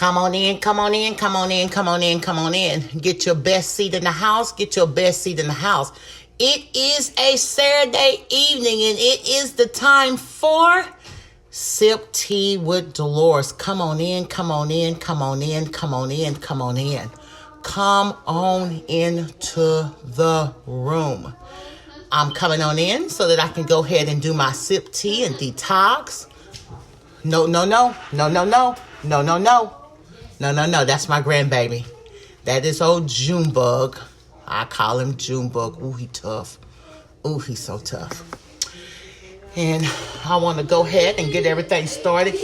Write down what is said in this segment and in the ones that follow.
Come on in, come on in, come on in, come on in, come on in. Get your best seat in the house. Get your best seat in the house. It is a Saturday evening and it is the time for Sip Tea with Delores. Come on in, come on in, come on in, come on in, come on in. Come on into the room. I'm coming on in so that I can go ahead and do my sip tea and detox. No. That's my grandbaby. That is old Junebug. I call him Junebug. Ooh, he tough. Ooh, he's so tough. And I want to go ahead and get everything started.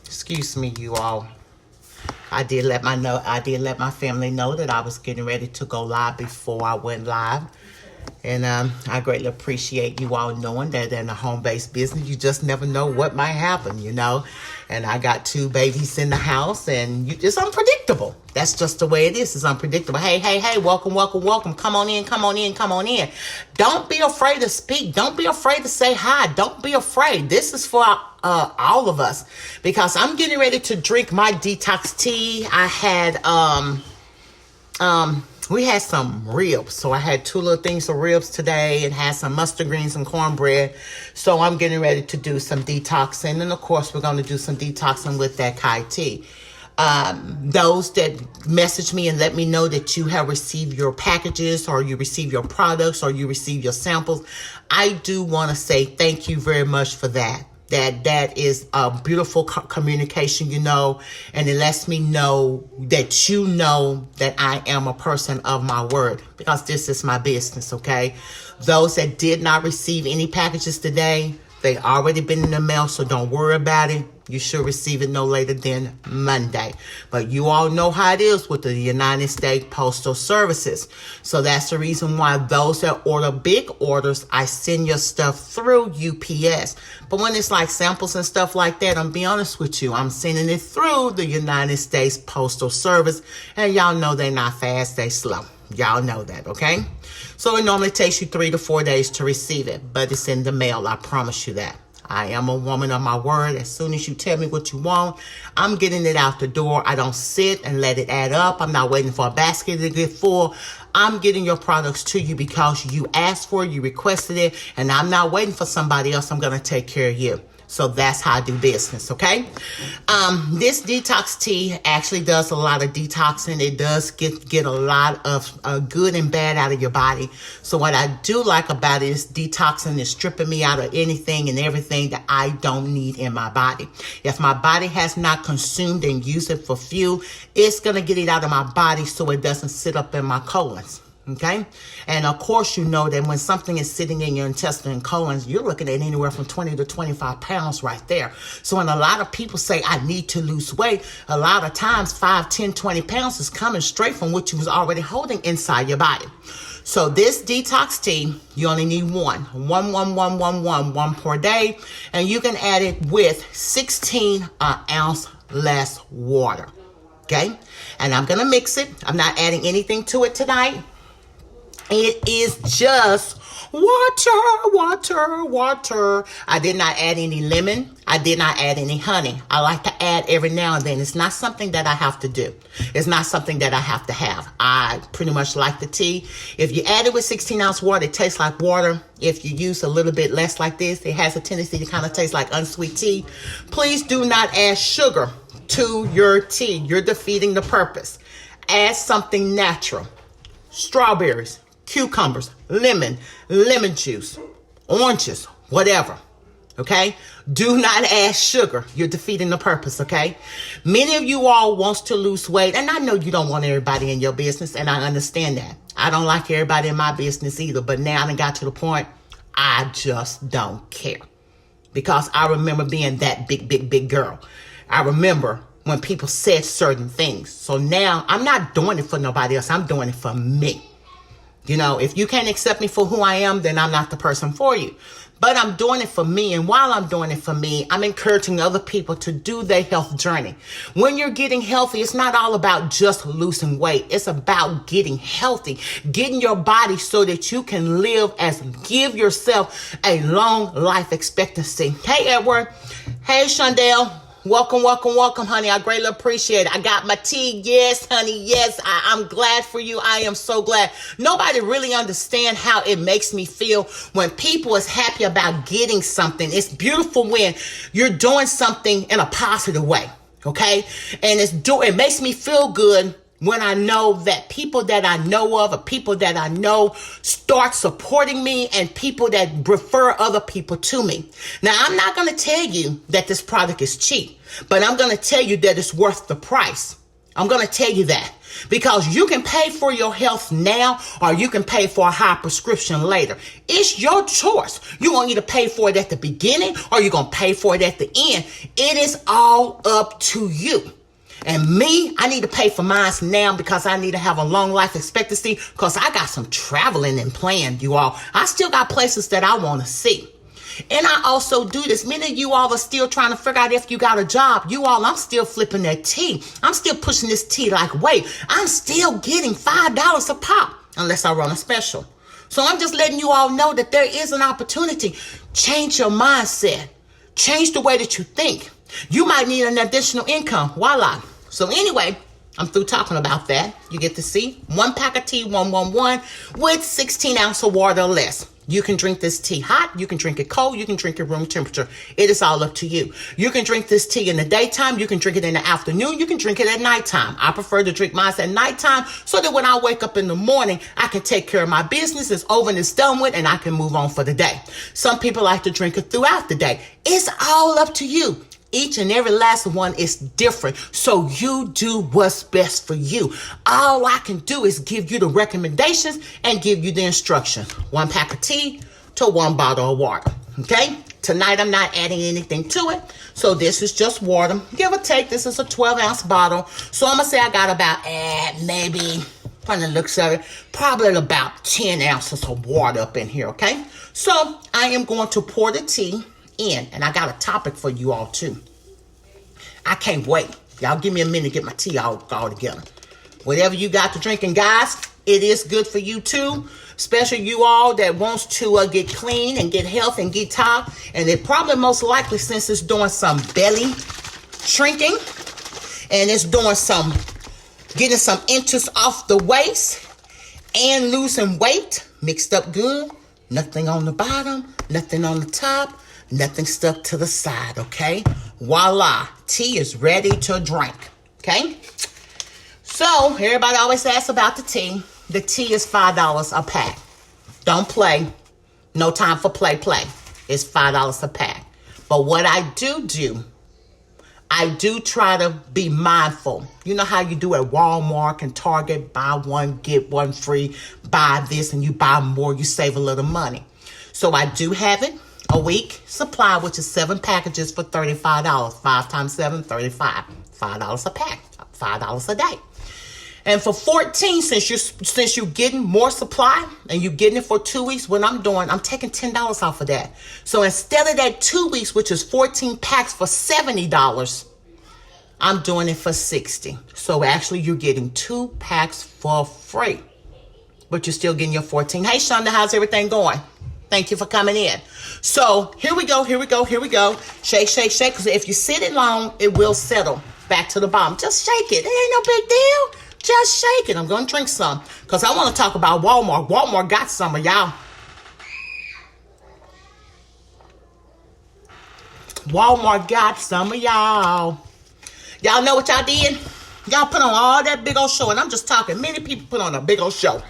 Excuse me, you all. I did let my family know that I was getting ready to go live before I went live. And I greatly appreciate you all knowing that in a home-based business, you just never know what might happen, you know. And I got 2 babies in the house, and it's unpredictable. That's just the way it is. It's unpredictable. Hey, welcome. Come on in. Don't be afraid to speak. Don't be afraid to say hi. Don't be afraid. This is for all of us, because I'm getting ready to drink my detox tea. I had we had some ribs. So I had 2 little things of ribs today and had some mustard greens and cornbread. So I'm getting ready to do some detoxing. And of course, we're going to do some detoxing with that Kai tea. Those that message me and let me know that you have received your packages, or you receive your products, or you receive your samples, I do want to say thank you very much for that. That is a beautiful communication, you know, and it lets me know that you know that I am a person of my word, because this is my business, okay? Those that did not receive any packages today, they already been in the mail, so don't worry about it. You should receive it no later than Monday. But you all know how it is with the United States Postal Services. So that's the reason why those that order big orders, I send your stuff through UPS. But when it's like samples and stuff like that, I'm be honest with you, I'm sending it through the United States Postal Service. And y'all know they're not fast, they slow. Y'all know that, okay? So it normally takes you 3 to 4 days to receive it, but it's in the mail. I promise you that. I am a woman of my word. As soon as you tell me what you want, I'm getting it out the door. I don't sit and let it add up. I'm not waiting for a basket to get full. I'm getting your products to you because you asked for it, you requested it, and I'm not waiting for somebody else. I'm going to take care of you. So that's how I do business, okay? This detox tea actually does a lot of detoxing. It does get a lot of good and bad out of your body. So what I do like about it is detoxing is stripping me out of anything and everything that I don't need in my body. If my body has not consumed and used it for fuel, it's going to get it out of my body so it doesn't sit up in my colons. Okay. And of course, you know that when something is sitting in your intestine and colons, you're looking at anywhere from 20 to 25 pounds right there. So when a lot of people say, I need to lose weight, a lot of times 5, 10, 20 pounds is coming straight from what you was already holding inside your body. So this detox tea, you only need one per day. And you can add it with 16 ounce less water. Okay. And I'm going to mix it. I'm not adding anything to it tonight. It is just water. I did not add any lemon. I did not add any honey. I like to add every now and then. It's not something that I have to do. It's not something that I have to have. I pretty much like the tea. If you add it with 16 ounce water, it tastes like water. If you use a little bit less like this, it has a tendency to kind of taste like unsweet tea. Please do not add sugar to your tea. You're defeating the purpose. Add something natural. Strawberries, cucumbers, lemon juice, oranges, whatever. Okay? Do not add sugar. You're defeating the purpose, okay? Many of you all wants to lose weight, and I know you don't want everybody in your business, and I understand that. I don't like everybody in my business either, but now I done got to the point I just don't care. Because I remember being that big girl. I remember when people said certain things. So now I'm not doing it for nobody else. I'm doing it for me. You know, if you can't accept me for who I am, then I'm not the person for you. But I'm doing it for me. And while I'm doing it for me, I'm encouraging other people to do their health journey. When you're getting healthy, it's not all about just losing weight. It's about getting healthy, getting your body so that you can live give yourself a long life expectancy. Hey, Edward. Hey, Shondell. Welcome, welcome, welcome, honey. I greatly appreciate it. I got my tea. Yes, honey. Yes, I'm glad for you. I am so glad. Nobody really understands how it makes me feel when people is happy about getting something. It's beautiful when you're doing something in a positive way, okay? And it makes me feel good when I know that people that I know of or people that I know start supporting me and people that refer other people to me. Now, I'm not going to tell you that this product is cheap, but I'm going to tell you that it's worth the price. I'm going to tell you that because you can pay for your health now or you can pay for a high prescription later. It's your choice. You want you to pay for it at the beginning or you're going to pay for it at the end. It is all up to you. And me, I need to pay for mine now because I need to have a long life expectancy because I got some traveling and planned, you all. I still got places that I want to see. And I also do this. Many of you all are still trying to figure out if you got a job. You all, I'm still flipping that tea. I'm still pushing this tea like, wait, I'm still getting $5 a pop unless I run a special. So I'm just letting you all know that there is an opportunity. Change your mindset. Change the way that you think. You might need an additional income. Voila. So anyway, I'm through talking about that. You get to see 1 pack of tea, 111 with 16 ounces of water or less. You can drink this tea hot. You can drink it cold. You can drink it room temperature. It is all up to you. You can drink this tea in the daytime. You can drink it in the afternoon. You can drink it at nighttime. I prefer to drink mine at nighttime so that when I wake up in the morning, I can take care of my business. It's over and it's done with and I can move on for the day. Some people like to drink it throughout the day. It's all up to you. Each and every last one is different. So you do what's best for you. All I can do is give you the recommendations and give you the instructions. 1 pack of tea to 1 bottle of water. Okay? Tonight I'm not adding anything to it. So this is just water. Give or take, this is a 12-ounce bottle. So I'm going to say I got about maybe, from the looks of it, probably about 10 ounces of water up in here. Okay? So I am going to pour the tea in, and I got a topic for you all too. I can't wait. Y'all give me a minute to get my tea all together. Whatever you got to drinking, guys, it is good for you too. Especially you all that wants to get clean and get health and get top. And it probably most likely since it's doing some belly shrinking and it's doing some getting some inches off the waist and losing weight mixed up good. Nothing on the bottom, nothing on the top. Nothing stuck to the side, okay? Voila. Tea is ready to drink, okay? So, everybody always asks about the tea. The tea is $5 a pack. Don't play. No time for play. It's $5 a pack. But what I do, I do try to be mindful. You know how you do at Walmart and Target, buy one, get one free, buy this, and you buy more, you save a little money. So I do have it. A week supply, which is 7 packages for $35. 5 times 7, 35. $5 a pack. $5 a day. And for 14, since you're getting more supply and you're getting it for 2 weeks, what I'm doing, I'm taking $10 off of that. So instead of that 2 weeks, which is 14 packs for $70, I'm doing it for $60. So actually, you're getting 2 packs for free, but you're still getting your 14. Hey, Shonda, how's everything going? Thank you for coming in. So here we go. Shake. Because if you sit it long, it will settle back to the bottom. Just shake it. It ain't no big deal. Just shake it. I'm going to drink some because I want to talk about Walmart. Walmart got some of y'all. Walmart got some of y'all. Y'all know what y'all did? Y'all put on all that big old show. And I'm just talking. Many people put on a big old show.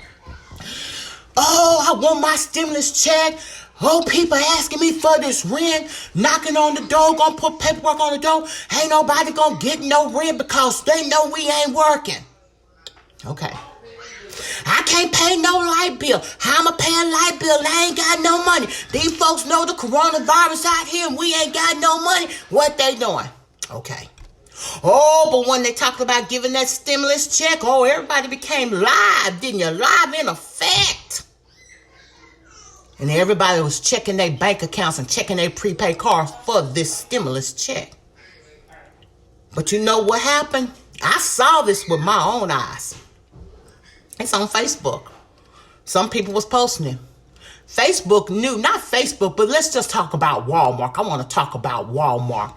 Oh, I want my stimulus check. Oh, people asking me for this rent, knocking on the door, gonna put paperwork on the door. Ain't nobody gonna get no rent because they know we ain't working. Okay. I can't pay no light bill. How I'ma pay a light bill? I ain't got no money. These folks know the coronavirus out here and we ain't got no money. What they doing? Okay. Oh, but when they talked about giving that stimulus check, oh, everybody became live, didn't you? Live in effect. And everybody was checking their bank accounts and checking their prepaid cards for this stimulus check. But you know what happened? I saw this with my own eyes. It's on Facebook. Some people was posting it. Facebook knew, not Facebook, but let's just talk about Walmart. I want to talk about Walmart.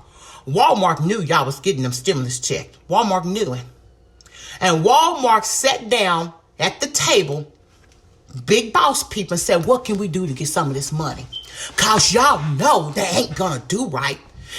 Walmart knew y'all was getting them stimulus check. Walmart knew it. And Walmart sat down at the table, big boss people, and said, what can we do to get some of this money? Because y'all know they ain't going to do right.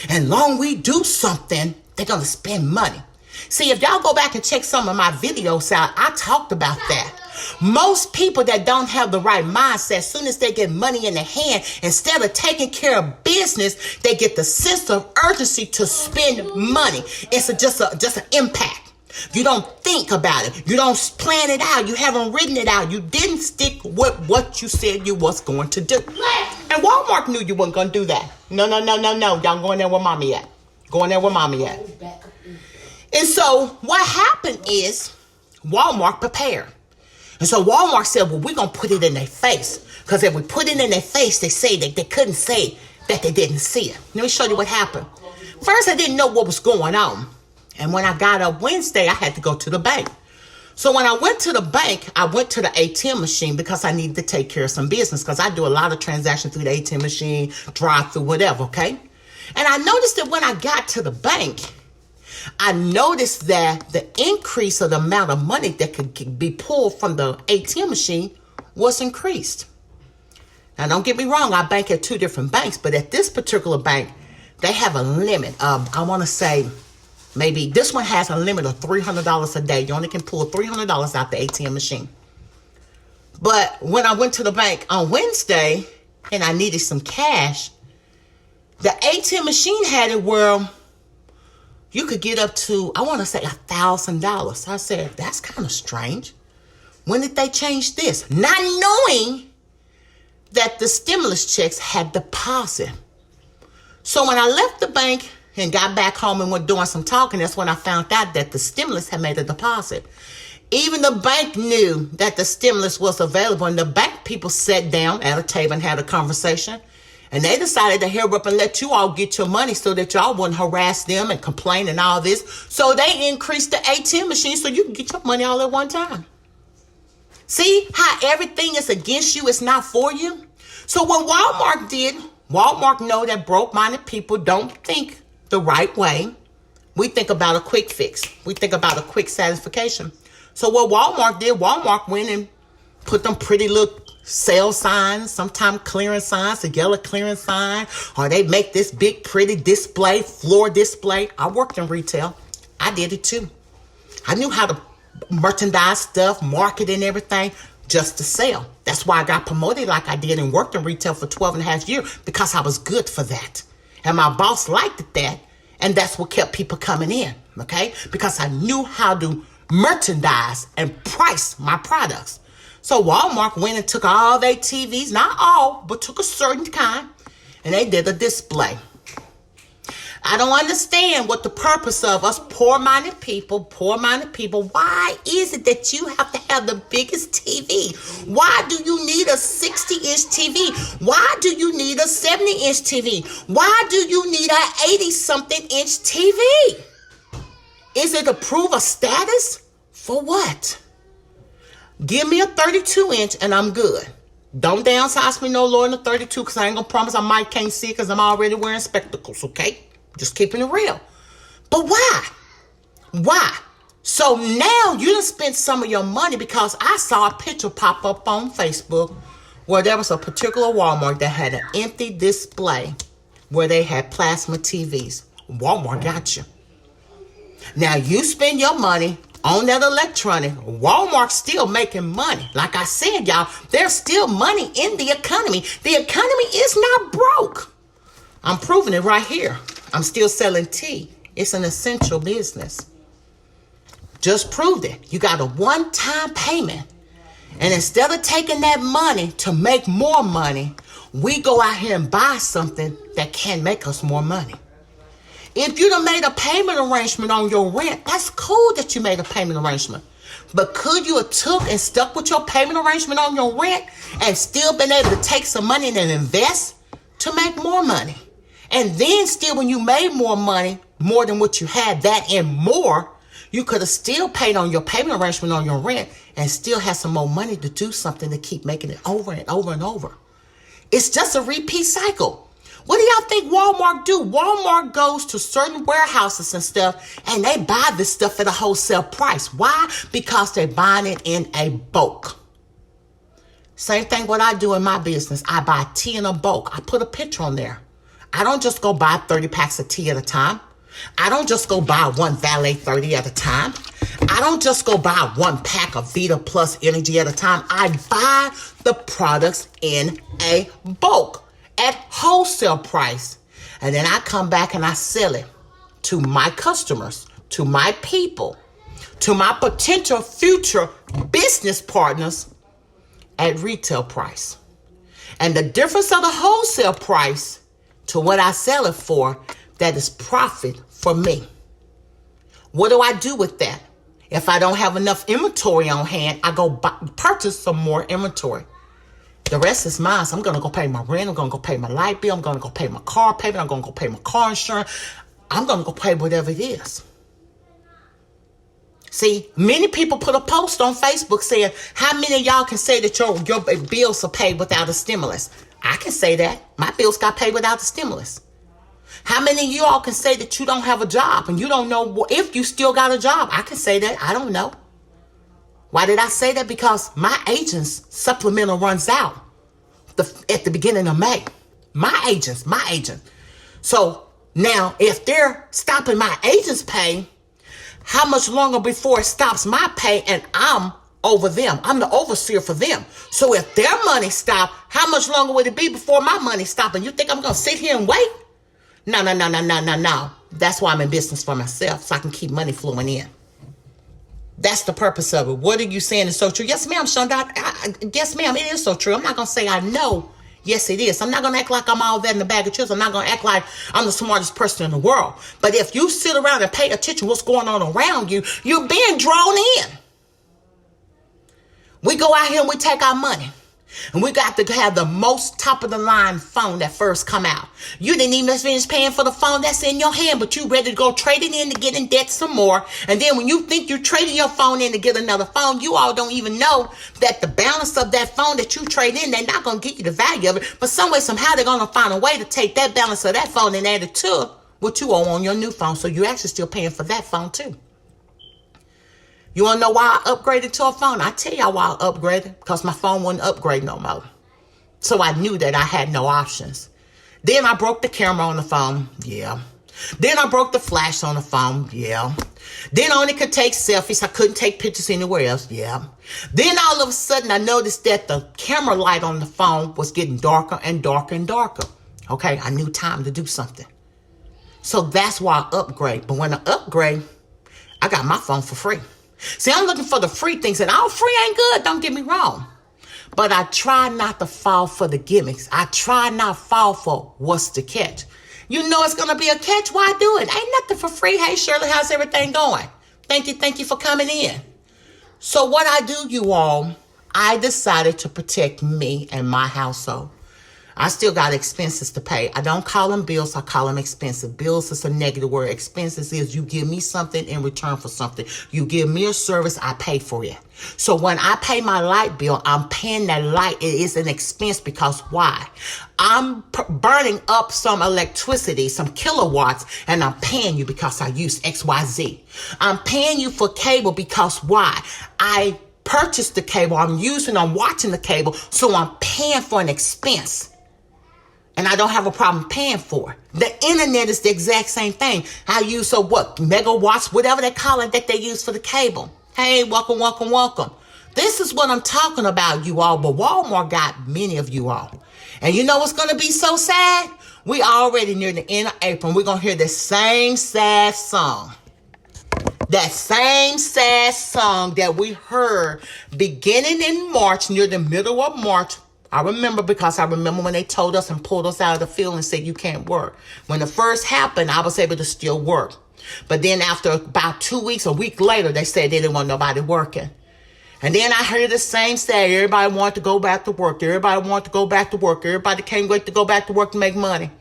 And long we do something, they're going to spend money. See, if y'all go back and check some of my videos out, I talked about that. Most people that don't have the right mindset, as soon as they get money in their hand, instead of taking care of business, they get the sense of urgency to spend money. It's just an impact. You don't think about it. You don't plan it out. You haven't written it out. You didn't stick with what you said you was going to do. And Walmart knew you weren't going to do that. No. Y'all going there where mommy at. Going there where mommy at. And so what happened is Walmart prepared. And so Walmart said, well, we're going to put it in their face. Because if we put it in their face, they say that they couldn't say that they didn't see it. Let me show you what happened. First, I didn't know what was going on. And when I got up Wednesday, I had to go to the bank. So when I went to the bank, I went to the ATM machine because I needed to take care of some business. Because I do a lot of transactions through the ATM machine, drive through, whatever, okay? And I noticed that when I got to the bank, I noticed that the increase of the amount of money that could be pulled from the ATM machine was increased. Now, don't get me wrong, I bank at two different banks, but at this particular bank, they have a limit of, I want to say, maybe this one has a limit of $300 a day. You only can pull $300 out the ATM machine. But when I went to the bank on Wednesday and I needed some cash, the ATM machine had it where you could get up to, I want to say $1,000. I said, that's kind of strange. When did they change this? Not knowing that the stimulus checks had deposit. So when I left the bank and got back home and went doing some talking, that's when I found out that the stimulus had made a deposit. Even the bank knew that the stimulus was available, and the bank people sat down at a table and had a conversation. And they decided to hurry up and let you all get your money so that y'all wouldn't harass them and complain and all this. So they increased the ATM machine so you can get your money all at one time. See how everything is against you, it's not for you? So what Walmart did, Walmart know that broke-minded people don't think the right way. We think about a quick fix. We think about a quick satisfaction. So what Walmart did, Walmart went and put them pretty little sale signs, sometimes clearance signs, a yellow clearance sign, or they make this big pretty display, floor display. I worked in retail. I did it too. I knew how to merchandise stuff, market and everything just to sell. That's why I got promoted like I did and worked in retail for 12 and a half years, because I was good for that. And my boss liked that. And that's what kept people coming in, okay? Because I knew how to merchandise and price my products. So Walmart went and took all their TVs, not all, but took a certain kind, and they did a display. I don't understand what the purpose of us poor-minded people, why is it that you have to have the biggest TV? Why do you need a 60-inch TV? Why do you need a 70-inch TV? Why do you need a 80-something-inch TV? Is it to prove a status? For what? Give me a 32-inch and I'm good. Don't downsize me no lower than a 32, because I ain't going to promise I might can't see because I'm already wearing spectacles, okay? Just keeping it real. But why? Why? So now you done spent some of your money, because I saw a picture pop up on Facebook where there was a particular Walmart that had an empty display where they had plasma TVs. Walmart got you. Now you spend your money on that electronic. Walmart's still making money. Like I said, y'all, there's still money in the economy. The economy is not broke. I'm proving it right here. I'm still selling tea. It's an essential business. Just proved it. You got a one-time payment. And instead of taking that money to make more money, we go out here and buy something that can make us more money. If you done made a payment arrangement on your rent, that's cool that you made a payment arrangement. But could you have took and stuck with your payment arrangement on your rent and still been able to take some money and invest to make more money? And then still when you made more money, more than what you had, that and more, you could have still paid on your payment arrangement on your rent and still have some more money to do something to keep making it over and over and over. It's just a repeat cycle. What do y'all think Walmart do? Walmart goes to certain warehouses and stuff and they buy this stuff at a wholesale price. Why? Because they're buying it in a bulk. Same thing what I do in my business. I buy tea in a bulk. I put a picture on there. I don't just go buy 30 packs of tea at a time. I don't just go buy one Valet 30 at a time. I don't just go buy one pack of VIDA Plus energy at a time. I buy the products in a bulk at wholesale price. And then I come back and I sell it to my customers, to my people, to my potential future business partners at retail price. And the difference of the wholesale price to what I sell it for, that is profit for me. What do I do with that? If I don't have enough inventory on hand, I go purchase some more inventory. The rest is mine. So I'm going to go pay my rent. I'm going to go pay my light bill. I'm going to go pay my car payment. I'm going to go pay my car insurance. I'm going to go pay whatever it is. See, many people put a post on Facebook saying, how many of y'all can say that your bills are paid without a stimulus? I can say that. My bills got paid without the stimulus. How many of you all can say that you don't have a job and you don't know if you still got a job? I can say that. I don't know. Why did I say that? Because my agent's supplemental runs out at the beginning of May. My agent. So now if they're stopping my agent's pay, how much longer before it stops my pay and I'm over them? I'm the overseer for them. So if their money stop, how much longer would it be before my money stop? And you think I'm going to sit here and wait? No. That's why I'm in business for myself, so I can keep money flowing in. That's the purpose of it. What are you saying is so true? Yes, ma'am, Shonda. Yes, ma'am, it is so true. I'm not going to say I know. Yes, it is. I'm not going to act like I'm all that in the bag of chips. I'm not going to act like I'm the smartest person in the world. But if you sit around and pay attention to what's going on around you, you're being drawn in. We go out here and we take our money. And we got to have the most top of the line phone that first come out. You didn't even finish paying for the phone that's in your hand, but you ready to go trade it in to get in debt some more. And then when you think you're trading your phone in to get another phone, you all don't even know that the balance of that phone that you trade in, they're not going to get you the value of it. But some way, somehow, they're going to find a way to take that balance of that phone and add it to what you owe on your new phone. So you're actually still paying for that phone too. You want to know why I upgraded to a phone? I tell y'all why I upgraded. Because my phone wouldn't upgrade no more. So I knew that I had no options. Then I broke the camera on the phone. Yeah. Then I broke the flash on the phone. Yeah. Then I only could take selfies. I couldn't take pictures anywhere else. Yeah. Then all of a sudden I noticed that the camera light on the phone was getting darker and darker and darker. Okay. I knew time to do something. So that's why I upgrade. But when I upgrade, I got my phone for free. See, I'm looking for the free things, and all free ain't good, don't get me wrong. But I try not to fall for the gimmicks. I try not to fall for what's the catch. You know it's going to be a catch. Why do it? Ain't nothing for free. Hey, Shirley, how's everything going? Thank you for coming in. So what I do, you all, I decided to protect me and my household. I still got expenses to pay. I don't call them bills. I call them expenses. Bills is a negative word. Expenses is you give me something in return for something. You give me a service, I pay for it. So when I pay my light bill, I'm paying that light. It is an expense because why? I'm burning up some electricity, some kilowatts, and I'm paying you because I use XYZ. I'm paying you for cable because why? I purchased the cable. I'm watching the cable. So I'm paying for an expense. And I don't have a problem paying for it. The internet is the exact same thing. I use megawatts, whatever they call it that they use for the cable. Hey, welcome. This is what I'm talking about, you all. But Walmart got many of you all. And you know what's going to be so sad? We already near the end of April. We're going to hear the same sad song. That same sad song that we heard beginning in March, near the middle of March, I remember because I remember when they told us and pulled us out of the field and said you can't work. When it first happened, I was able to still work. But then after about 2 weeks, a week later, they said they didn't want nobody working. And then I heard the same say, everybody wanted to go back to work. Everybody wanted to go back to work. Everybody can't wait to go back to work to make money.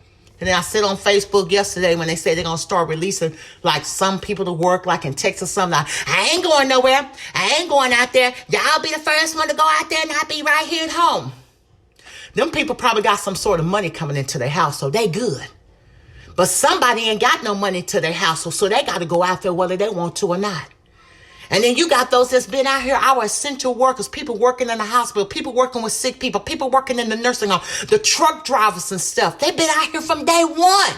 And then I said on Facebook yesterday when they said they're going to start releasing like some people to work like in Texas, something like, I ain't going nowhere. I ain't going out there. Y'all be the first one to go out there and I'll be right here at home. Them people probably got some sort of money coming into their house, so they good. But somebody ain't got no money to their household, so they got to go out there whether they want to or not. And then you got those that's been out here, our essential workers, people working in the hospital, people working with sick people, people working in the nursing home, the truck drivers and stuff. They've been out here from day one.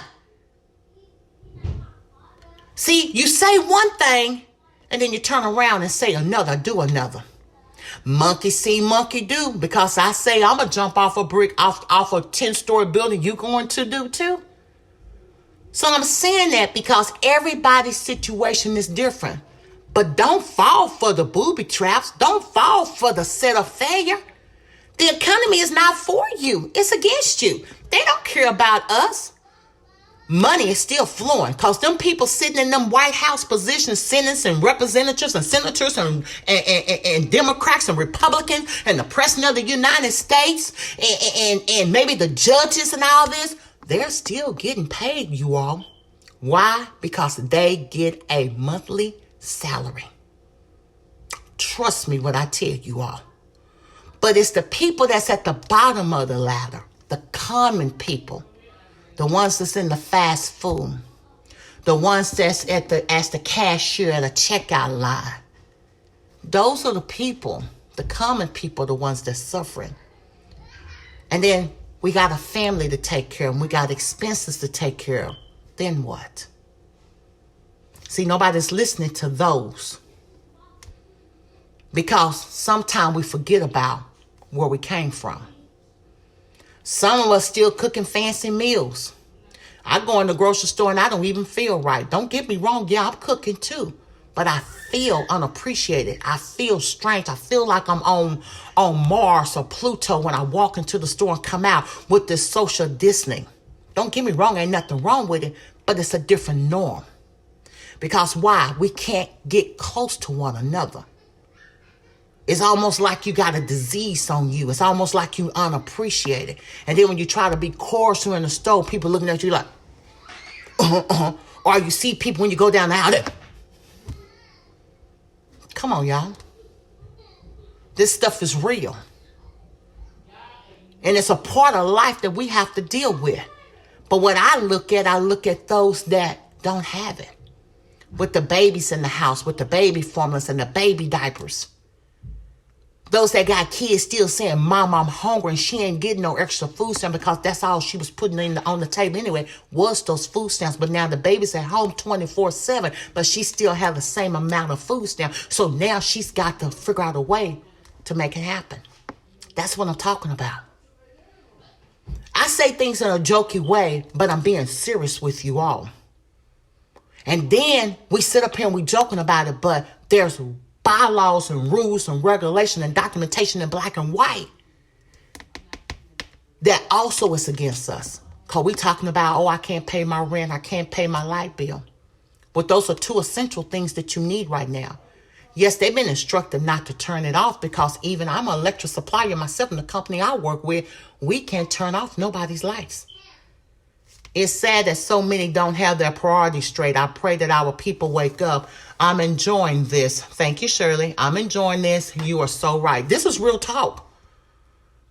See, you say one thing, and then you turn around and say another, do another. Monkey see, monkey do. Because I say I'm going to jump off a brick, off a 10-story building, you going to do too? So I'm saying that because everybody's situation is different. But don't fall for the booby traps. Don't fall for the set of failure. The economy is not for you. It's against you. They don't care about us. Money is still flowing because them people sitting in them White House positions, senators and representatives and senators and Democrats and Republicans and the president of the United States and maybe the judges and all this, they're still getting paid, you all. Why? Because they get a monthly salary. Trust me when I tell you all. But it's the people that's at the bottom of the ladder, the common people, the ones that's in the fast food, the ones that's as the cashier at a checkout line. Those are the people, the common people, the ones that's suffering. And then we got a family to take care of, and we got expenses to take care of. Then what? See, nobody's listening to those because sometimes we forget about where we came from. Some of us still cooking fancy meals. I go in the grocery store and I don't even feel right. Don't get me wrong. Yeah, I'm cooking too. But I feel unappreciated. I feel strange. I feel like I'm on Mars or Pluto when I walk into the store and come out with this social distancing. Don't get me wrong. Ain't nothing wrong with it. But it's a different norm. Because why? We can't get close to one another. It's almost like you got a disease on you. It's almost like you unappreciated. And then when you try to be cordial in the store, people looking at you like, Or you see people when you go down the aisle. Come on, y'all. This stuff is real. And it's a part of life that we have to deal with. But what I look at those that don't have it. With the babies in the house, with the baby formulas and the baby diapers. Those that got kids still saying, Mom, I'm hungry, and she ain't getting no extra food stamps because that's all she was putting on the table anyway, was those food stamps. But now the baby's at home 24/7, but she still have the same amount of food stamps. So now she's got to figure out a way to make it happen. That's what I'm talking about. I say things in a jokey way, but I'm being serious with you all. And then we sit up here and we joking about it, but there's bylaws and rules and regulation and documentation in black and white that also is against us. Because we talking about, I can't pay my rent, I can't pay my light bill. But those are two essential things that you need right now. Yes, they've been instructed not to turn it off because even I'm an electric supplier myself in the company I work with, we can't turn off nobody's lights. It's sad that so many don't have their priorities straight. I pray that our people wake up. I'm enjoying this. Thank you, Shirley. I'm enjoying this. You are so right. This is real talk.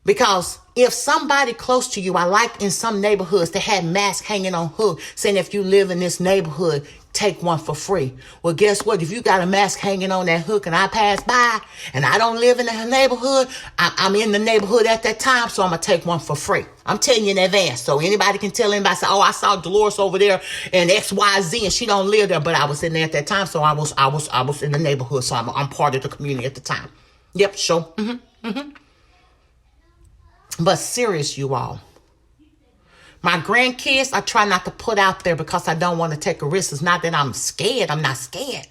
Because if somebody close to you, I like in some neighborhoods, they had masks hanging on hook saying if you live in this neighborhood, take one for free. Well, guess what? If you got a mask hanging on that hook and I pass by and I don't live in the neighborhood, I'm in the neighborhood at that time, so I'm going to take one for free. I'm telling you in advance. So anybody can tell anybody, say, I saw Dolores over there in XYZ and she don't live there, but I was in there at that time, so I was in the neighborhood, so I'm part of the community at the time. Yep, sure. But serious, you all. My grandkids, I try not to put out there because I don't want to take a risk. It's not that I'm scared. I'm not scared.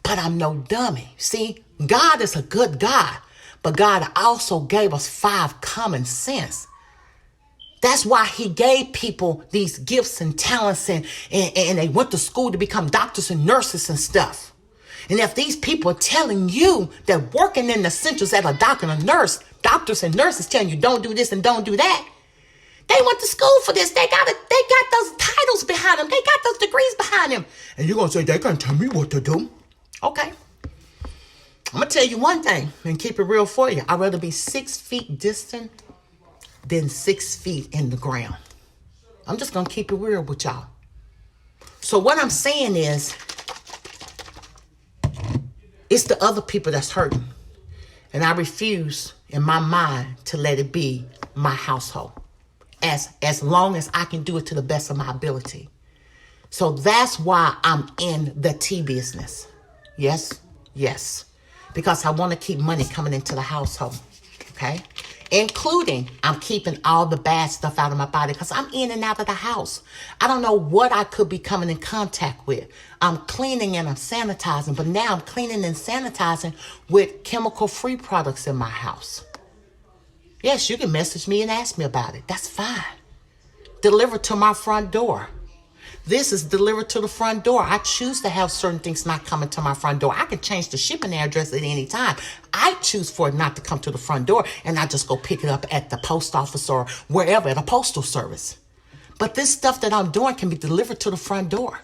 But I'm no dummy. See, God is a good God. But God also gave us 5 common sense. That's why he gave people these gifts and talents and they went to school to become doctors and nurses and stuff. And if these people are telling you that working in the centers as a doctor and a nurse, doctors and nurses telling you don't do this and don't do that, they went to school for this. They got those titles behind them. They got those degrees behind them. And you're going to say, they can't tell me what to do. Okay. I'm going to tell you one thing and keep it real for you. I'd rather be 6 feet distant than 6 feet in the ground. I'm just going to keep it real with y'all. So what I'm saying is, it's the other people that's hurting. And I refuse in my mind to let it be my household. As long as I can do it to the best of my ability. So that's why I'm in the tea business. Yes. Because I want to keep money coming into the household. Okay? Including, I'm keeping all the bad stuff out of my body because I'm in and out of the house. I don't know what I could be coming in contact with. I'm cleaning and I'm sanitizing, but now I'm cleaning and sanitizing with chemical-free products in my house. Yes, you can message me and ask me about it. That's fine. Delivered to my front door. This is delivered to the front door. I choose to have certain things not coming to my front door. I can change the shipping address at any time. I choose for it not to come to the front door, and I just go pick it up at the post office or wherever, at a postal service. But this stuff that I'm doing can be delivered to the front door.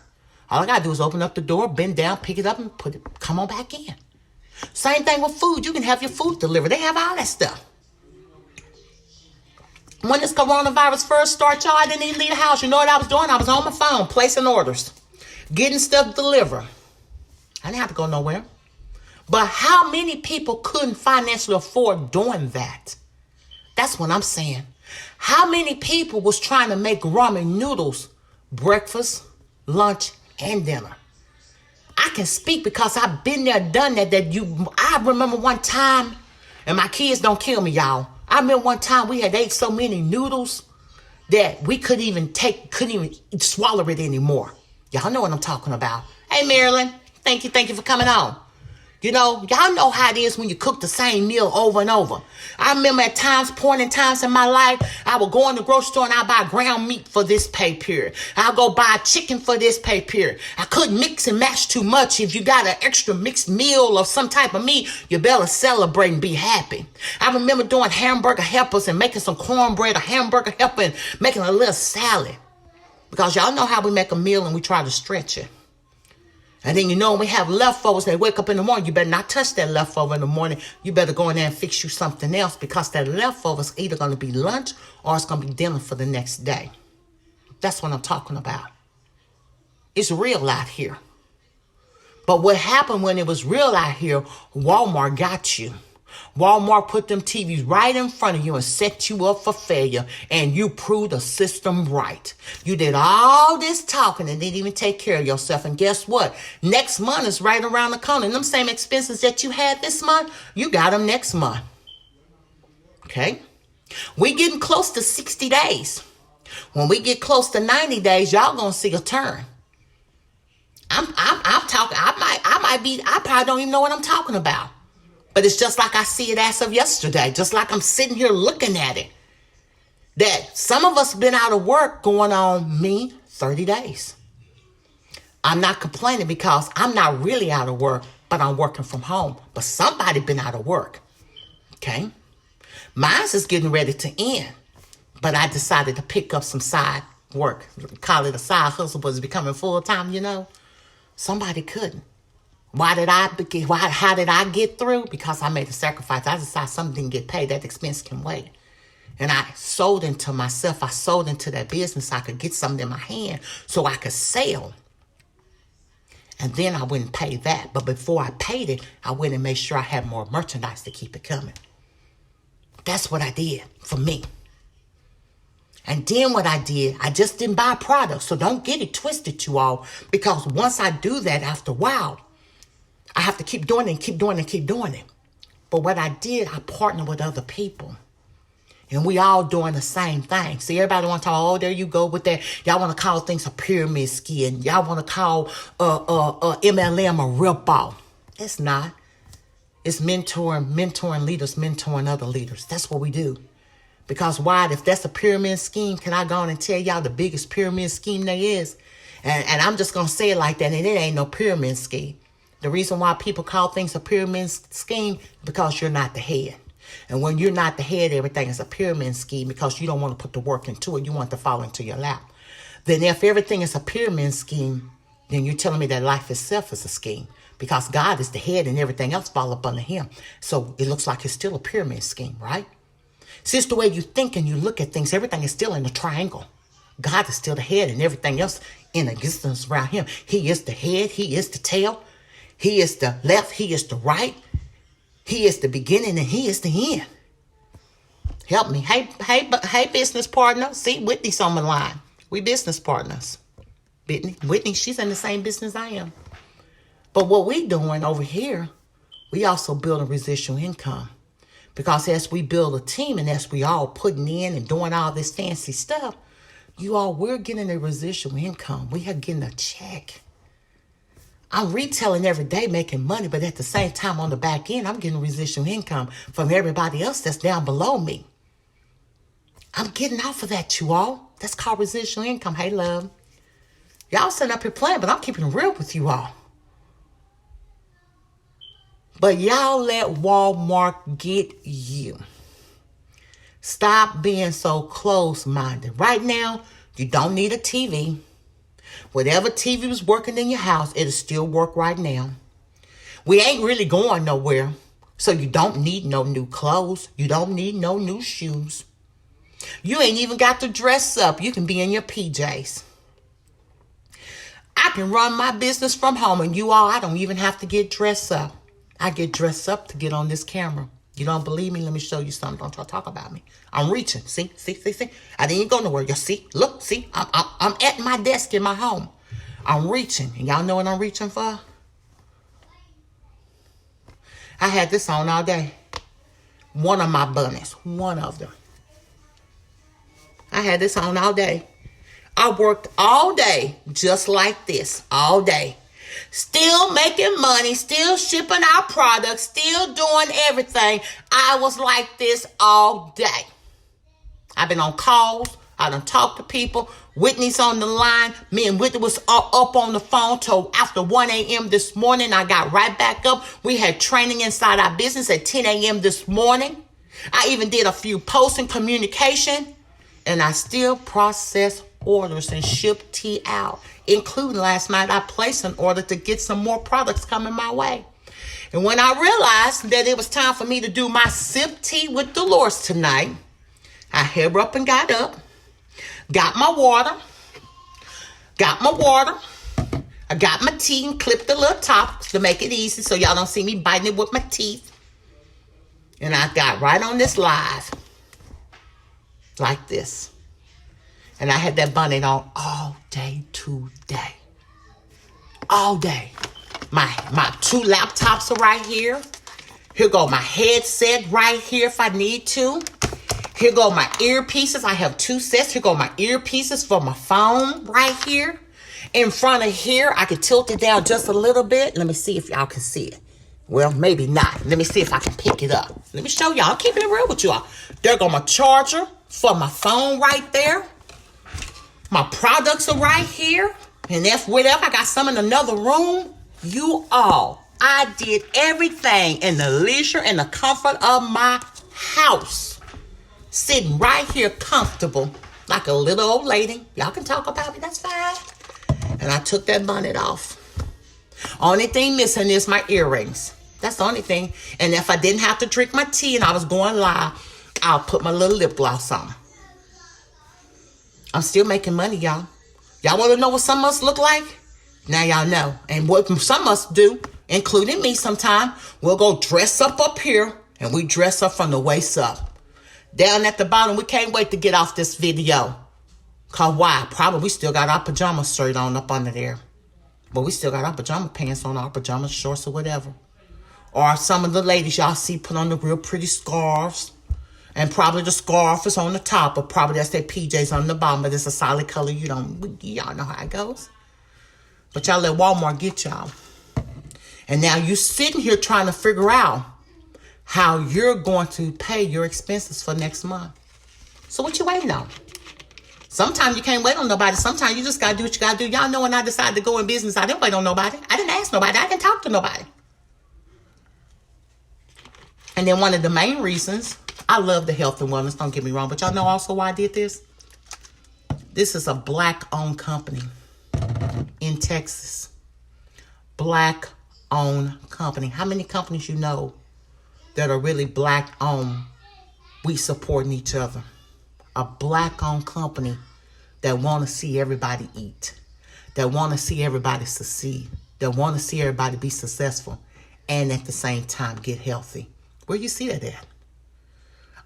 All I got to do is open up the door, bend down, pick it up, and come on back in. Same thing with food. You can have your food delivered. They have all that stuff. When this coronavirus first started, y'all, I didn't even leave the house. You know what I was doing? I was on my phone, placing orders, getting stuff delivered. I didn't have to go nowhere. But how many people couldn't financially afford doing that? That's what I'm saying. How many people was trying to make ramen noodles breakfast, lunch, and dinner? I can speak because I've been there, done that. I remember one time, and my kids don't kill me, y'all. I remember one time we had ate so many noodles that we couldn't even swallow it anymore. Y'all know what I'm talking about. Hey, Marilyn, thank you for coming on. You know, y'all know how it is when you cook the same meal over and over. I remember at point in times in my life, I would go in the grocery store and I'd buy ground meat for this pay period. I'll go buy chicken for this pay period. I couldn't mix and match too much. If you got an extra mixed meal of some type of meat, you better celebrate and be happy. I remember doing hamburger helpers and making some cornbread, a hamburger helper, and making a little salad. Because y'all know how we make a meal and we try to stretch it. And then, you know, when we have leftovers, they wake up in the morning, you better not touch that leftover in the morning. You better go in there and fix you something else because that leftover is either going to be lunch or it's going to be dinner for the next day. That's what I'm talking about. It's real out here. But what happened when it was real out here, Walmart got you. Walmart put them TVs right in front of you and set you up for failure, and you proved the system right. You did all this talking and didn't even take care of yourself. And guess what? Next month is right around the corner. And them same expenses that you had this month, you got them next month. Okay? We getting close to 60 days. When we get close to 90 days, y'all gonna see a turn. I'm talking. I probably don't even know what I'm talking about. But it's just like I see it as of yesterday, just like I'm sitting here looking at it. That some of us been out of work going on 30 days. I'm not complaining because I'm not really out of work, but I'm working from home. But somebody been out of work. Okay? Mine's is getting ready to end. But I decided to pick up some side work. Call it a side hustle, but it's becoming full time, you know. Somebody couldn't. How did I get through? Because I made a sacrifice. I decided something didn't get paid. That expense can wait. And I sold into myself. I sold into that business. I could get something in my hand so I could sell. And then I went and paid that. But before I paid it, I went and made sure I had more merchandise to keep it coming. That's what I did for me. And then what I did, I just didn't buy products. So don't get it twisted, you all. Because once I do that, after a while, I have to keep doing it and keep doing it and keep doing it. But what I did, I partnered with other people. And we all doing the same thing. See, everybody want to talk, oh, there you go with that. Y'all want to call things a pyramid scheme. Y'all want to call MLM a ripoff. It's not. It's mentoring leaders, mentoring other leaders. That's what we do. Because why? If that's a pyramid scheme, can I go on and tell y'all the biggest pyramid scheme there is? And I'm just going to say it like that, and it ain't no pyramid scheme. The reason why people call things a pyramid scheme, because you're not the head. And when you're not the head, everything is a pyramid scheme because you don't want to put the work into it. You want to fall into your lap. Then if everything is a pyramid scheme, then you're telling me that life itself is a scheme. Because God is the head and everything else fall up under him. So it looks like it's still a pyramid scheme, right? See, it's the way you think and you look at things. Everything is still in a triangle. God is still the head and everything else in existence around him. He is the head. He is the tail. He is the left. He is the right. He is the beginning and he is the end. Help me. Hey, business partner. See, Whitney's on the line. We business partners. Whitney, she's in the same business I am. But what we doing over here, we also building residual income. Because as we build a team and as we all putting in and doing all this fancy stuff, we're getting a residual income. We are getting a check. I'm retailing every day making money, but at the same time on the back end, I'm getting residual income from everybody else that's down below me. I'm getting off of that, you all. That's called residual income. Hey, love. Y'all sitting up here playing, but I'm keeping it real with you all. But y'all let Walmart get you. Stop being so close-minded. Right now, you don't need a TV. Whatever TV was working in your house, it'll still work right now. We ain't really going nowhere. So you don't need no new clothes. You don't need no new shoes. You ain't even got to dress up. You can be in your PJs. I can run my business from home, and I don't even have to get dressed up. I get dressed up to get on this camera. You don't believe me? Let me show you something. Don't try to talk about me. I'm reaching. See? I didn't go nowhere. You see? Look, see? I'm at my desk in my home. I'm reaching. And y'all know what I'm reaching for? I had this on all day. One of my bunnies. One of them. I had this on all day. I worked all day just like this. All day. Still making money, still shipping out products, still doing everything. I was like this all day. I've been on calls. I done talked to people. Whitney's on the line. Me and Whitney was up on the phone till after 1 a.m. this morning. I got right back up. We had training inside our business at 10 a.m. this morning. I even did a few posts and communication. And I still process orders and ship tea out. Including last night, I placed an order to get some more products coming my way. And when I realized that it was time for me to do my sip tea with Delores tonight, I hair up and got up, got my water, I got my tea and clipped the little top to make it easy so y'all don't see me biting it with my teeth. And I got right on this live, like this. And I had that bonnet on all day today. All day. My 2 laptops are right here. Here go my headset right here if I need to. Here go my earpieces. I have 2 sets. Here go my earpieces for my phone right here. In front of here, I can tilt it down just a little bit. Let me see if y'all can see it. Well, maybe not. Let me see if I can pick it up. Let me show y'all. I'm keeping it real with y'all. There go my charger for my phone right there. My products are right here. And if whatever, I got some in another room. I did everything in the leisure and the comfort of my house. Sitting right here comfortable like a little old lady. Y'all can talk about me, that's fine. And I took that bonnet off. Only thing missing is my earrings. That's the only thing. And if I didn't have to drink my tea and I was going live, I'll put my little lip gloss on. I'm still making money, y'all. Y'all want to know what some of us look like? Now y'all know. And what some of us do, including me sometime, we'll go dress up here, and we dress up from the waist up. Down at the bottom, we can't wait to get off this video. Cause why? Probably we still got our pajama shirt on up under there. But we still got our pajama pants on, our pajama shorts or whatever. Or some of the ladies y'all see put on the real pretty scarves. And probably the scarf is on the top, but probably that's their PJs on the bottom, but it's a solid color. Y'all know how it goes. But y'all let Walmart get y'all. And now you sitting here trying to figure out how you're going to pay your expenses for next month. So what you waiting on? Sometimes you can't wait on nobody. Sometimes you just got to do what you got to do. Y'all know when I decided to go in business, I didn't wait on nobody. I didn't ask nobody. I didn't talk to nobody. And then one of the main reasons, I love the health and wellness, don't get me wrong, but y'all know also why I did this? This is a Black-owned company in Texas. Black-owned company. How many companies you know that are really Black-owned? We supporting each other. A Black-owned company that want to see everybody eat, that want to see everybody succeed, that want to see everybody be successful, and at the same time get healthy. Where you see that at?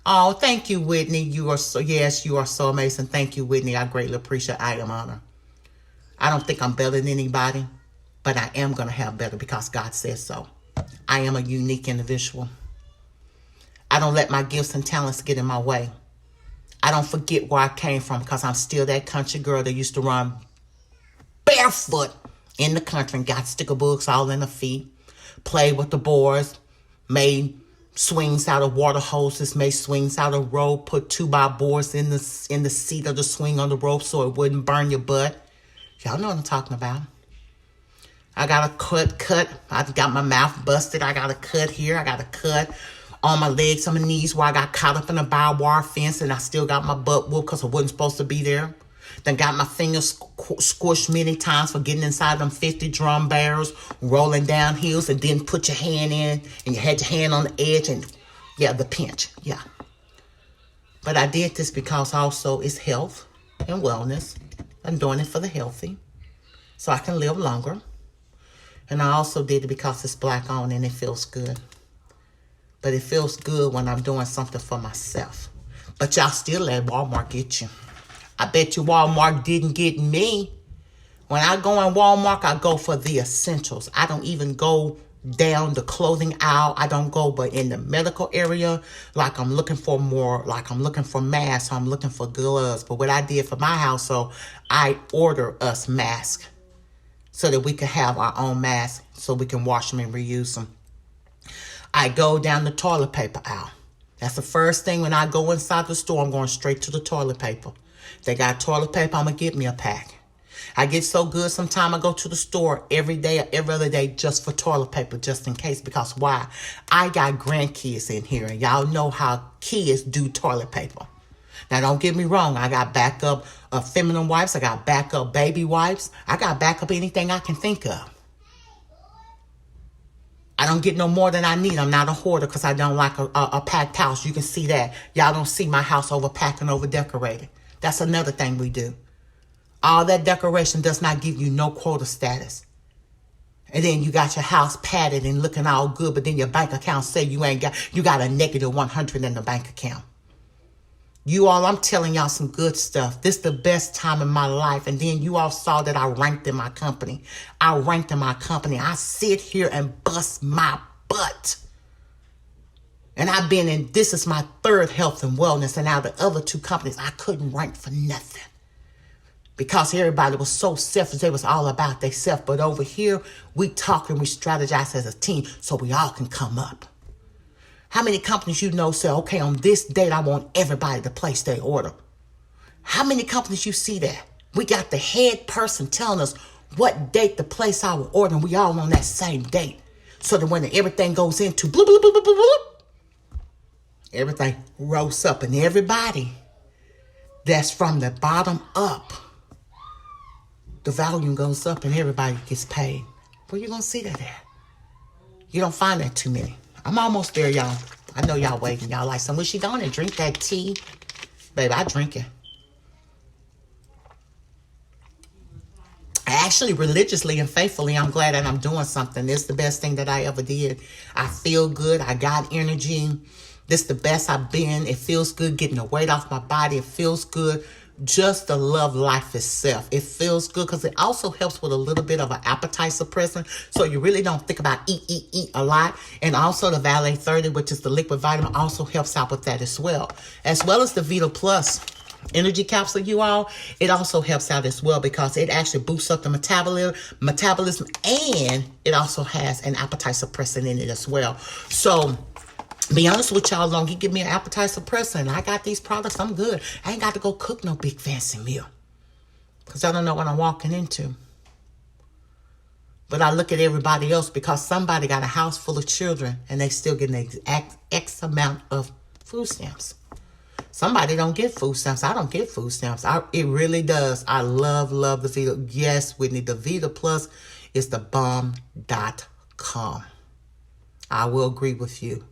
Oh, thank you, Whitney. You are so, yes, you are so amazing. Thank you, Whitney. I greatly appreciate. I am honored. I don't think I'm better than anybody, but I am going to have better because God says so. I am a unique individual. I don't let my gifts and talents get in my way. I don't forget where I came from because I'm still that country girl that used to run barefoot in the country and got sticker books all in her feet, played with the boys, made swings out of water hoses, made swings out of rope, put 2x boards in the seat of the swing on the rope so it wouldn't burn your butt. Y'all know what I'm talking about. I got a cut. I got my mouth busted. I got a cut here. I got a cut on my legs, on my knees where I got caught up in a barbed wire fence and I still got my butt whooped because I wasn't supposed to be there. Then got my fingers squished many times for getting inside them 50 drum barrels, rolling down hills and didn't put your hand in and you had your hand on the edge and yeah, the pinch. Yeah. But I did this because also it's health and wellness. I'm doing it for the healthy so I can live longer. And I also did it because it's Black-owned and it feels good. But it feels good when I'm doing something for myself. But y'all still let Walmart get you. I bet you Walmart didn't get me. When I go in Walmart, I go for the essentials. I don't even go down the clothing aisle. I don't go but in the medical area. Like I'm looking for more, like I'm looking for masks. I'm looking for gloves. But what I did for my household, I order us masks so that we can have our own masks so we can wash them and reuse them. I go down the toilet paper aisle. That's the first thing when I go inside the store, I'm going straight to the toilet paper. They got toilet paper, I'm going to get me a pack. I get so good sometimes I go to the store every day or every other day just for toilet paper, just in case. Because why? I got grandkids in here and y'all know how kids do toilet paper. Now don't get me wrong, I got backup feminine wipes, I got backup baby wipes, I got backup anything I can think of. I don't get no more than I need. I'm not a hoarder because I don't like a packed house. You can see that. Y'all don't see my house overpacked and over-decorated. That's another thing we do. All that decoration does not give you no quota status. And then you got your house padded and looking all good, but then your bank account say you got a negative 100 in the bank account. You all, I'm telling y'all some good stuff. This is the best time in my life. And then you all saw that I ranked in my company. I sit here and bust my butt. And I've been in, this is my third health and wellness. And out of the other two companies, I couldn't rank for nothing. Because everybody was so selfish. They was all about themselves. But over here, we talk and we strategize as a team so we all can come up. How many companies you know say, okay, on this date, I want everybody to place their order? How many companies you see that? We got the head person telling us what date to place our order, and we all on that same date. So that when everything goes into bloop, bloop, bloop, bloop, bloop, bloop, everything rolls up, and everybody that's from the bottom up, the volume goes up and everybody gets paid. Where you going to see that at? You don't find that too many. I'm almost there, y'all. I know y'all waiting. Y'all like, so when she going to drink that tea? Baby, I drink it. Actually, religiously and faithfully, I'm glad that I'm doing something. It's the best thing that I ever did. I feel good. I got energy. This is the best I've been. It feels good getting the weight off my body. It feels good just to love life itself. It feels good because it also helps with a little bit of an appetite suppressant. So you really don't think about eat a lot. And also the Valet 30, which is the liquid vitamin, also helps out with that as well. As well as the VIDA Plus energy capsule, you all. It also helps out as well because it actually boosts up the metabolism, and it also has an appetite suppressant in it as well. So Be honest with y'all, long he give me an appetite suppressor and I got these products, I'm good. I ain't got to go cook no big fancy meal because I don't know what I'm walking into. But I look at everybody else because somebody got a house full of children and they still getting X amount of food stamps. Somebody don't get food stamps. I don't get food stamps. It really does. I love the VIDA. Yes, Whitney, the VIDA Plus is the bomb.com. I will agree with you.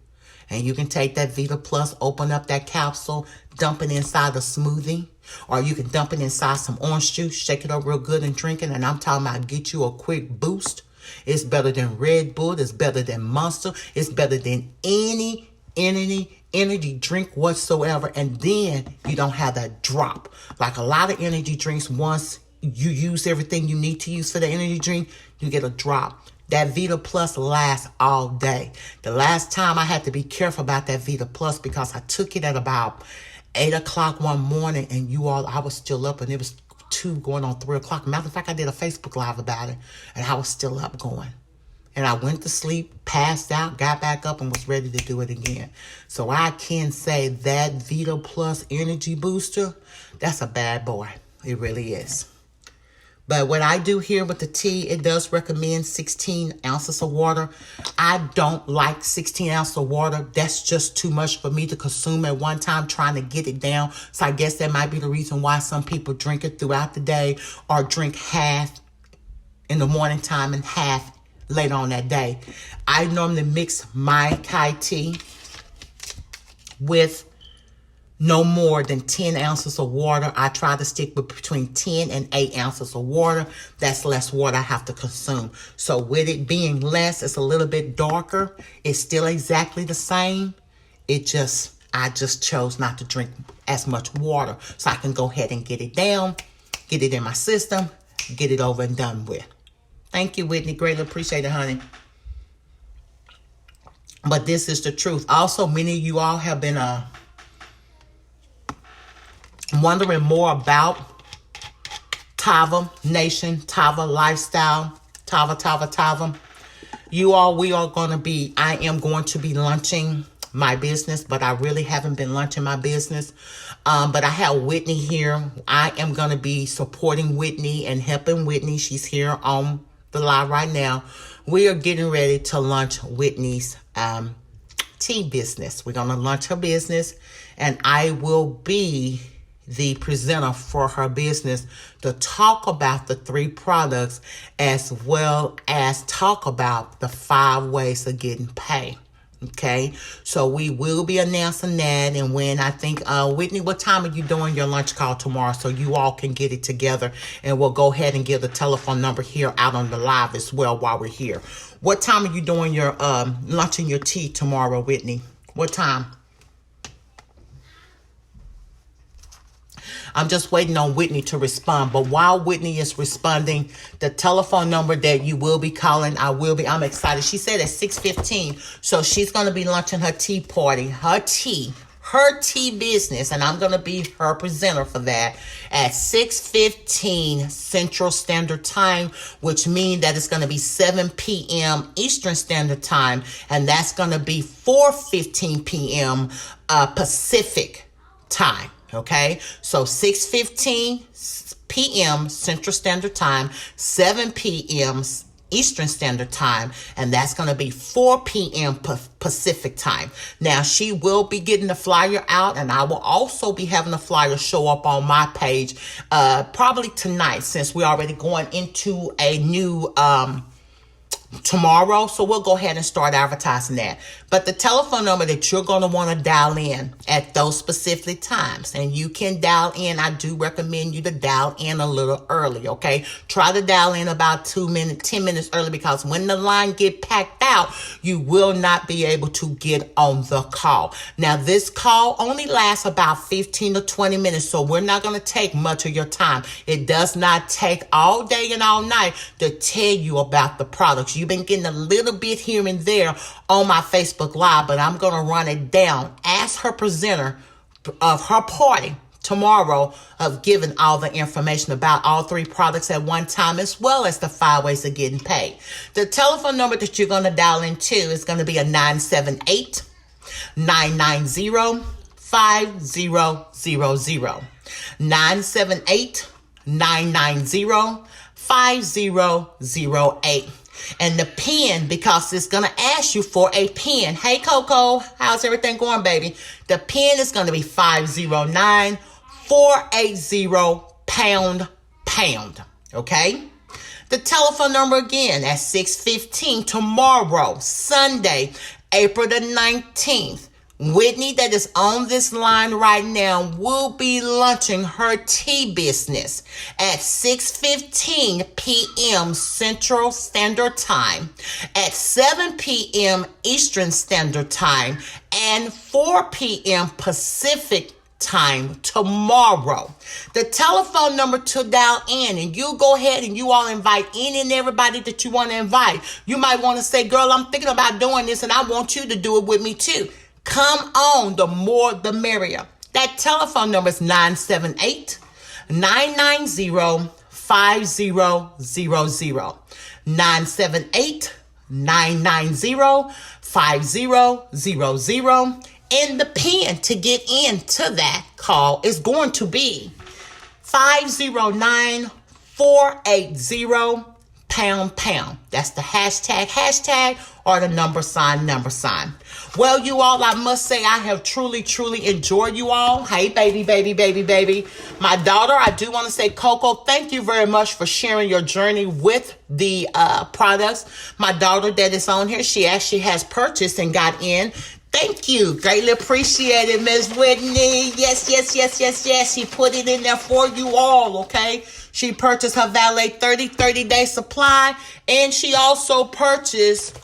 And you can take that VIDA Plus, open up that capsule, dump it inside a smoothie, or you can dump it inside some orange juice, shake it up real good and drink it. And I'm talking about get you a quick boost. It's better than Red Bull. It's better than Monster. It's better than any energy drink whatsoever. And then you don't have that drop. Like a lot of energy drinks, once you use everything you need to use for the energy drink, you get a drop. That VIDA Plus lasts all day. The last time I had to be careful about that VIDA Plus because I took it at about 8 o'clock one morning and I was still up and it was 2 going on 3 o'clock. Matter of fact, I did a Facebook Live about it and I was still up going. And I went to sleep, passed out, got back up and was ready to do it again. So I can say that VIDA Plus energy booster, that's a bad boy. It really is. But what I do here with the tea, it does recommend 16 ounces of water. I don't like 16 ounces of water. That's just too much for me to consume at one time trying to get it down. So I guess that might be the reason why some people drink it throughout the day or drink half in the morning time and half later on that day. I normally mix my Thai tea with no more than 10 ounces of water. I try to stick with between 10 and 8 ounces of water. That's less water I have to consume. So with it being less, it's a little bit darker. It's still exactly the same. I just chose not to drink as much water so I can go ahead and get it down, get it in my system, get it over and done with. Thank you, Whitney. Greatly appreciate it, honey. But this is the truth. Also, many of you all have been wondering more about Tava Nation, Tava Lifestyle, Tava. I am going to be launching my business, but I really haven't been launching my business. But I have Whitney here. I am going to be supporting Whitney and helping Whitney. She's here on the live right now. We are getting ready to launch Whitney's tea business. We're going to launch her business, and I will be the presenter for her business to talk about the 3 products as well as talk about the 5 ways of getting paid. Okay, so we will be announcing that. And when I think, Whitney, what time are you doing your lunch call tomorrow so you all can get it together? And we'll go ahead and give the telephone number here out on the live as well while we're here. What time are you doing your lunch and your tea tomorrow, Whitney? What time? I'm just waiting on Whitney to respond. But while Whitney is responding, the telephone number that you will be calling, I'm excited. She said at 6:15. So she's going to be launching her tea party, her tea business. And I'm going to be her presenter for that at 6:15 Central Standard Time, which means that it's going to be 7 p.m. Eastern Standard Time. And that's going to be 4:15 p.m. Pacific Time. Okay, so 6:15 p.m. Central Standard Time, 7 p.m. Eastern Standard Time, and that's going to be 4 p.m. Pacific Time. Now, she will be getting the flyer out, and I will also be having the flyer show up on my page probably tonight, since we're already going into a new tomorrow. So we'll go ahead and start advertising that. But the telephone number that you're going to want to dial in at those specific times, and you can dial in. I do recommend you to dial in a little early. Okay. Try to dial in about 10 minutes early, because when the line get packed out, you will not be able to get on the call. Now, this call only lasts about 15 to 20 minutes. So we're not going to take much of your time. It does not take all day and all night to tell you about the products. You've been getting a little bit here and there on my Facebook Live, but I'm going to run it down as her presenter of her party tomorrow, of giving all the information about all 3 products at one time, as well as the 5 ways of getting paid. The telephone number that you're going to dial into is going to be a 978 990-5000. 978-990-5008. And the pen, because it's going to ask you for a pen. Hey, Coco, how's everything going, baby? The pen is going to be 509-480-pound. Okay? The telephone number again at 6:15 tomorrow, Sunday, April the 19th. Whitney, that is on this line right now, will be launching her tea business at 6:15 p.m. Central Standard Time, at 7 p.m. Eastern Standard Time, and 4 p.m. Pacific time tomorrow. The telephone number to dial in, and you go ahead and you all invite any and everybody that you want to invite. You might want to say, girl, I'm thinking about doing this and I want you to do it with me too. Come on, the more the merrier. That telephone number is 978-990-5000. 978-990-5000. And the pin to get into that call is going to be 509-480-pound. That's the hashtag or the number sign. Well, you all, I must say I have truly enjoyed you all. Hey, baby. My daughter, I do want to say, Coco, thank you very much for sharing your journey with the products. My daughter that is on here, she actually has purchased and got in. Thank you. Greatly appreciate it, Ms. Whitney. Yes. She put it in there for you all, okay? She purchased her valet 30-day supply, and she also purchased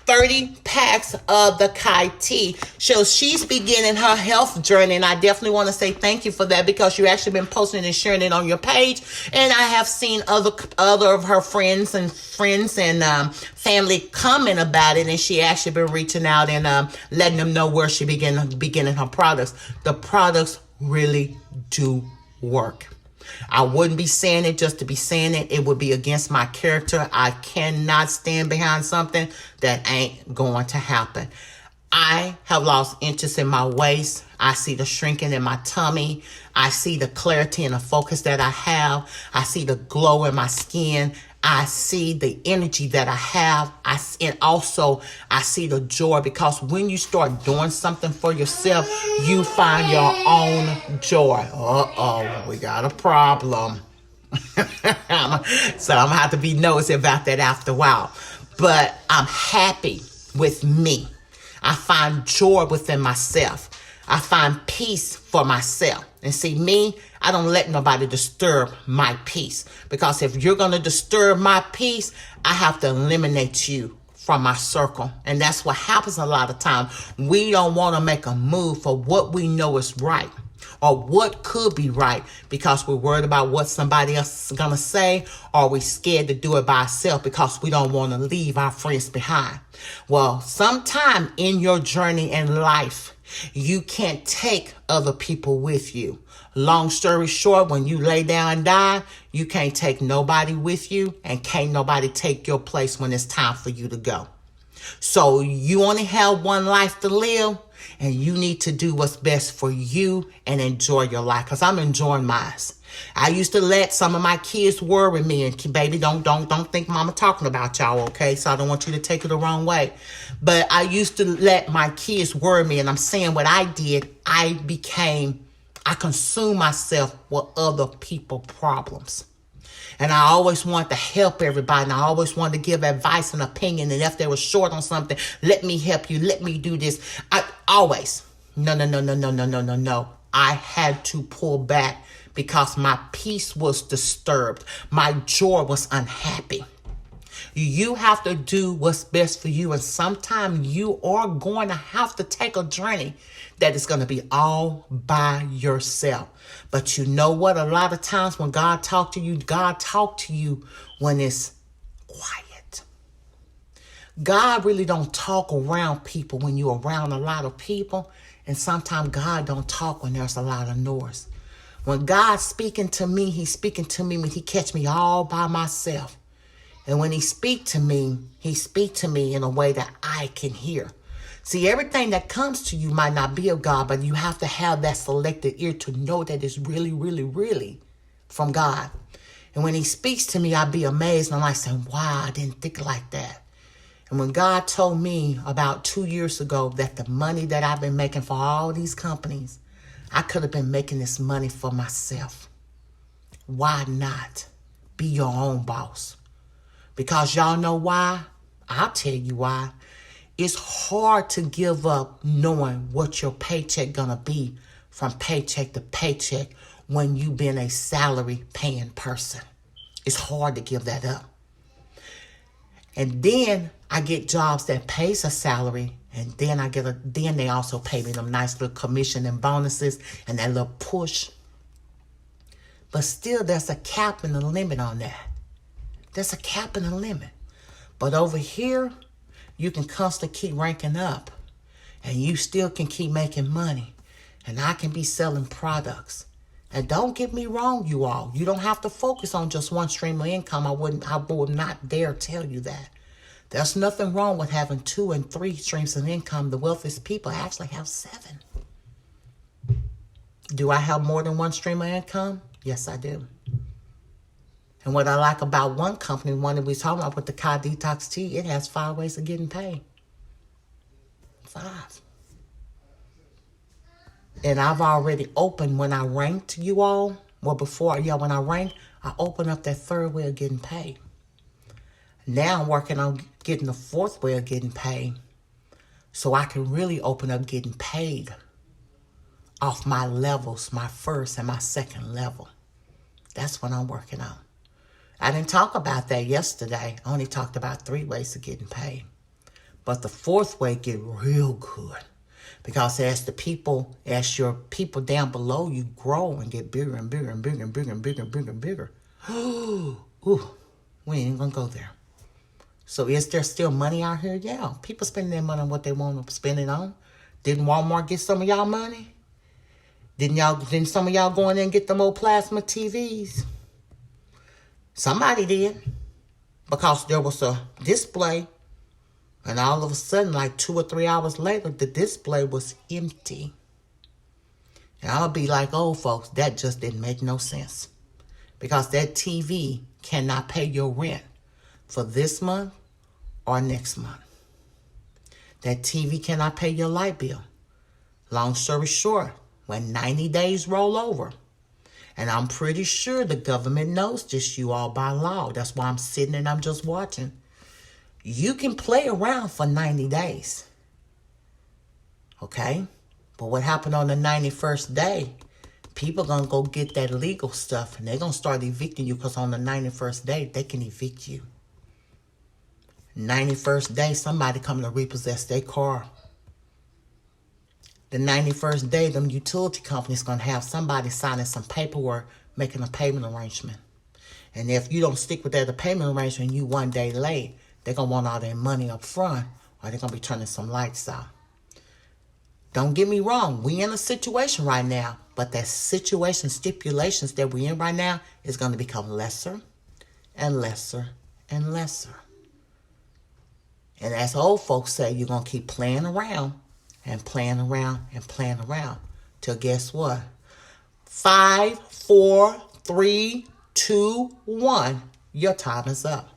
30 packs of the Kai tea. So she's beginning her health journey, and I definitely want to say thank you for that, because you actually been posting and sharing it on your page, and I have seen other of her friends and family comment about it, and she actually been reaching out and letting them know where she beginning her products. The products really do work. I wouldn't be saying it just to be saying it. It would be against my character. I cannot stand behind something that ain't going to happen. I have lost interest in my waist. I see the shrinking in my tummy. I see the clarity and the focus that I have. I see the glow in my skin. I see the energy that I have. And also I see the joy, because when you start doing something for yourself, you find your own joy. We got a problem. So I'm gonna have to be nosy about that after a while. But I'm happy with me. I find joy within myself. I find peace for myself. And see, me, I don't let nobody disturb my peace. Because if you're going to disturb my peace, I have to eliminate you from my circle. And that's what happens a lot of times. We don't want to make a move for what we know is right, or what could be right, because we're worried about what somebody else is going to say, or we're scared to do it by ourselves because we don't want to leave our friends behind. Well, sometime in your journey in life, you can't take other people with you. Long story short, when you lay down and die, you can't take nobody with you, and can't nobody take your place when it's time for you to go. So you only have one life to live, and you need to do what's best for you and enjoy your life, because I'm enjoying mine. I used to let some of my kids worry me, and baby, don't think mama talking about y'all, okay? So I don't want you to take it the wrong way. But I used to let my kids worry me, and I'm saying what I did, I consumed myself with other people's problems. And I always wanted to help everybody, and I always wanted to give advice and opinion, and if they were short on something, let me help you, let me do this. I always, no. I had to pull back, because my peace was disturbed. My joy was unhappy. You have to do what's best for you. And sometimes you are going to have to take a journey that is going to be all by yourself. But you know what? A lot of times when God talks to you when it's quiet. God really don't talk around people when you're around a lot of people. And sometimes God don't talk when there's a lot of noise. When God's speaking to me, he's speaking to me when he catch me all by myself. And when he speak to me in a way that I can hear. See, everything that comes to you might not be of God, but you have to have that selected ear to know that it's really, really, really from God. And when he speaks to me, I'll be amazed. And I'm like saying, wow, I didn't think like that. And when God told me about 2 years ago that the money that I've been making for all these companies, I could have been making this money for myself. Why not be your own boss? Because y'all know why? I'll tell you why. It's hard to give up knowing what your paycheck gonna be from paycheck to paycheck when you've been a salary paying person. It's hard to give that up. And then I get jobs that pays a salary, and then then they also pay me them nice little commission and bonuses and that little push. But still, there's a cap and a limit on that. There's a cap and a limit. But over here, you can constantly keep ranking up, and you still can keep making money, and I can be selling products. And don't get me wrong, you all. You don't have to focus on just one stream of income. I would not dare tell you that. There's nothing wrong with having 2 and 3 streams of income. The wealthiest people actually have 7. Do I have more than one stream of income? Yes, I do. And what I like about one company, one that we talking about with the Detox Tea, it has 5 ways of getting paid. 5. And I've already opened when I ranked you all. Well, when I ranked, I opened up that 3rd way of getting paid. Now I'm working on getting the 4th way of getting paid, so I can really open up getting paid off my levels, my 1st and my 2nd level. That's what I'm working on. I didn't talk about that yesterday. I only talked about 3 ways of getting paid. But the 4th way get real good. Because as your people down below you grow and get bigger and bigger and bigger and bigger and bigger and bigger and bigger. Ooh, we ain't gonna go there. So is there still money out here? Yeah. People spending their money on what they want to spend it on. Didn't Walmart get some of y'all money? Didn't some of y'all go in there and get them old plasma TVs? Somebody did, because there was a display, and all of a sudden, like 2 or 3 hours later, the display was empty. And I'll be like, oh, folks, that just didn't make no sense, because that TV cannot pay your rent for this month or next month. That TV cannot pay your light bill. Long story short, when 90 days roll over, and I'm pretty sure the government knows this, you all, by law. That's why I'm sitting and I'm just watching. You can play around for 90 days. Okay? But what happened on the 91st day, people going to go get that legal stuff, and they're going to start evicting you, because on the 91st day, they can evict you. 91st day, somebody coming to repossess their car. The 91st day, them utility companies going to have somebody signing some paperwork, making a payment arrangement. And if you don't stick with that payment arrangement, you 1 day late, they're going to want all their money up front, or they're going to be turning some lights out. Don't get me wrong. We in a situation right now, but that situation stipulations that we in right now is going to become lesser and lesser and lesser. And as old folks say, you're going to keep playing around and playing around and playing around till guess what? 5, 4, 3, 2, 1. Your time is up.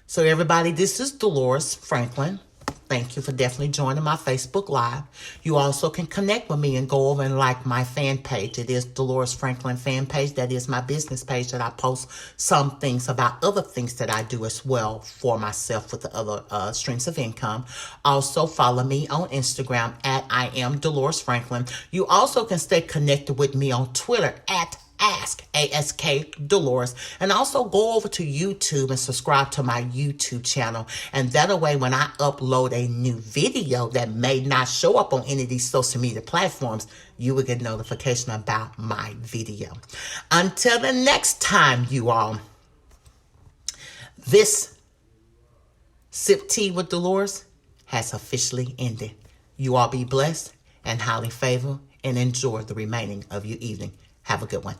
So everybody, this is Delores Franklin. Thank you for definitely joining my Facebook Live. You also can connect with me and go over and like my fan page. It is Delores Franklin fan page. That is my business page that I post some things about other things that I do as well for myself with the other streams of income. Also follow me on Instagram at I am Delores Franklin. You also can stay connected with me on Twitter at Ask Delores, and also go over to YouTube and subscribe to my YouTube channel. And that way, when I upload a new video that may not show up on any of these social media platforms, you will get notification about my video. Until the next time, you all, this Sip Tea with Delores has officially ended. You all be blessed and highly favored, and enjoy the remaining of your evening. Have a good one.